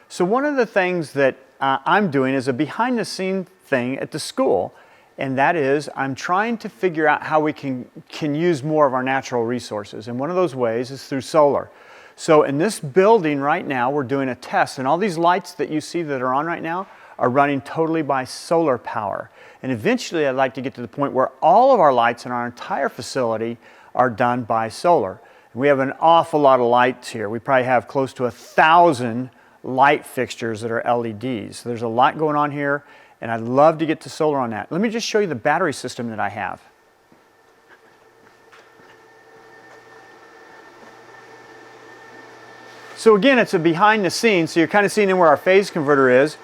So one of the things that I'm doing is a behind the scene thing at the school, and that is I'm trying to figure out how we can use more of our natural resources, and one of those ways is through solar. So in this building right now we're doing a test, and all these lights that you see that are on right now are running totally by solar power. And eventually I'd like to get to the point where all of our lights in our entire facility are done by solar. And we have an awful lot of lights here. We probably have close to 1,000 light fixtures that are LEDs. So there's a lot going on here, and I'd love to get to solar on that. Let me just show you the battery system that I have. So again, it's a behind the scenes, so you're kind of seeing where our phase converter is.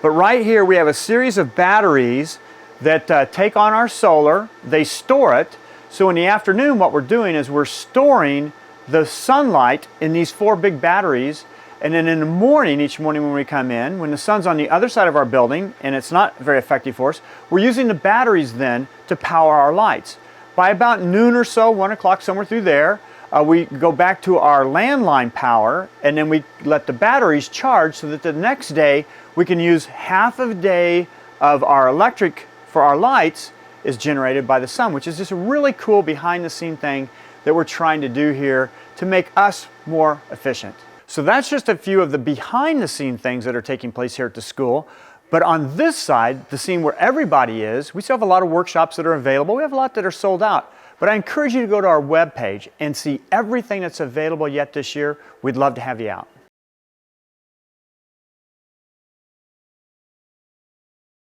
But right here we have a series of batteries that take on our solar, they store it. So in the afternoon what we're doing is we're storing the sunlight in these 4 big batteries, and then in the morning, each morning when we come in, when the sun's on the other side of our building and it's not very effective for us, we're using the batteries then to power our lights. By about noon or so, 1 o'clock, somewhere through there, we go back to our landline power, and then we let the batteries charge so that the next day we can use half of a day of our electric for our lights is generated by the sun, which is just a really cool behind the scene thing that we're trying to do here to make us more efficient. So that's just a few of the behind the scene things that are taking place here at the school. But on this side, the scene where everybody is, we still have a lot of workshops that are available. We have a lot that are sold out. But I encourage you to go to our webpage and see everything that's available yet this year. We'd love to have you out.